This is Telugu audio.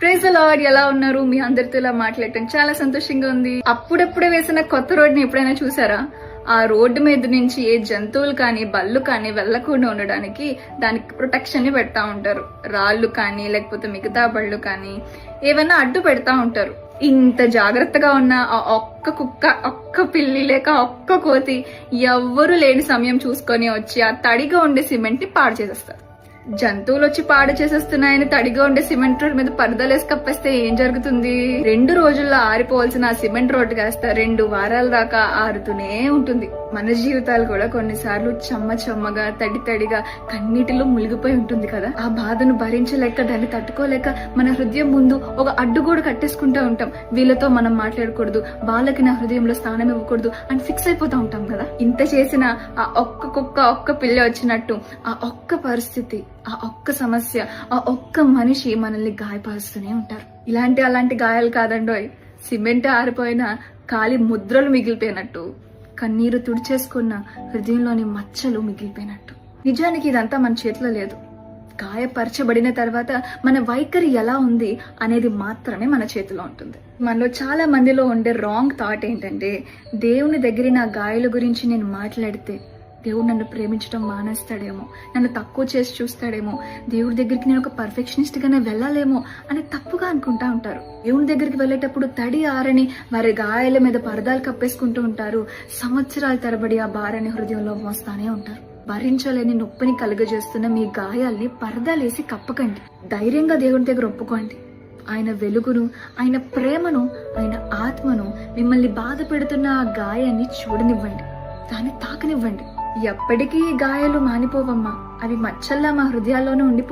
Praise the lord. ఎలా ఉన్నారు? మీ అందరితో ఇలా మాట్లాడటం చాలా సంతోషంగా ఉంది. అప్పుడప్పుడే వేసిన కొత్త రోడ్ని ఎప్పుడైనా చూసారా? ఆ రోడ్డు మీద నుంచి ఏ జంతువులు కానీ బళ్ళు కానీ వెళ్లకుండా ఉండడానికి దానికి ప్రొటెక్షన్ ని పెడతా ఉంటారు. రాళ్ళు కానీ లేకపోతే మిగతా బళ్ళు కానీ ఏవైనా అడ్డు పెడతా ఉంటారు. ఇంత జాగ్రత్తగా ఉన్న ఆ ఒక్క కుక్క, ఒక్క పిల్లి లేక ఒక్క కోతి ఎవ్వరూ లేని సమయం చూసుకొని వచ్చి ఆ తడిగా ఉండే సిమెంట్ ని పాడు చేసేస్తారు. జంతువులు వచ్చి పాడు చేసేస్తున్నాయని తడిగా ఉండే సిమెంట్ రోడ్ మీద పరదాలేసి కప్పేస్తే ఏం జరుగుతుంది? 2 రోజుల్లో ఆరిపోవాల్సిన ఆ సిమెంట్ రోడ్ కాస్త 2 వారాల దాకా ఆరుతూనే ఉంటుంది. మన జీవితాలు కూడా కొన్నిసార్లు చెమ్మగా తడిగా కన్నీటిలో మునిగిపోయి ఉంటుంది కదా. ఆ బాధను భరించలేక దాన్ని తట్టుకోలేక మన హృదయం ముందు ఒక అడ్డుగోడు కట్టేసుకుంటూ ఉంటాం. వీళ్ళతో మనం మాట్లాడకూడదు, వాళ్ళకి నా హృదయంలో స్థానం ఇవ్వకూడదు అని ఫిక్స్ అయిపోతా ఉంటాం కదా. ఇంత చేసిన ఆ ఒక్క కుక్క, ఒక్క పిల్ల వచ్చినట్టు ఆ ఒక్క పరిస్థితి, ఆ ఒక్క సమస్య, ఆ ఒక్క మనిషి మనల్ని గాయపరుస్తూనే ఉంటారు. అలాంటి గాయాలు కాదండోయ్, సిమెంట్ ఆరిపోయిన కాలి ముద్రలు మిగిలిపోయినట్టు, కన్నీరు తుడిచేసుకున్న హృదయంలోని మచ్చలు మిగిలిపోయినట్టు. నిజానికి ఇదంతా మన చేతిలో లేదు. గాయపరచబడిన తర్వాత మన వైఖరి ఎలా ఉంది అనేది మాత్రమే మన చేతిలో ఉంటుంది. మనలో చాలా మందిలో ఉండే రాంగ్ థాట్ ఏంటంటే, దేవుని దగ్గర నా గాయాల గురించి నేను మాట్లాడితే దేవుడు నన్ను ప్రేమించడం మానేస్తాడేమో, నన్ను తక్కువ చేసి చూస్తాడేమో, దేవుడి దగ్గరికి నేను ఒక పర్ఫెక్షనిస్ట్ గానే వెళ్ళాలేమో అని తప్పుగా అనుకుంటా ఉంటారు. దేవుని దగ్గరికి వెళ్ళేటప్పుడు తడి ఆరని వారి గాయాల మీద పరదాలు కప్పేసుకుంటూ ఉంటారు. సంవత్సరాల తరబడి ఆ భారాన్ని హృదయంలో మోస్తానే ఉంటారు. భరించలేని నొప్పిని కలుగజేస్తున్న మీ గాయాల్ని పరదాలేసి కప్పకండి. ధైర్యంగా దేవుని దగ్గర ఒప్పుకోండి. ఆయన వెలుగును, ఆయన ప్రేమను, ఆయన ఆత్మను మిమ్మల్ని బాధ పెడుతున్న ఆ గాయాన్ని చూడనివ్వండి, దాన్ని తాకనివ్వండి. ఎప్పటికీ గాయాలు మానిపోవమ్మా, అవి మచ్చల్లా మా హృదయాల్లోనే ఉండిపో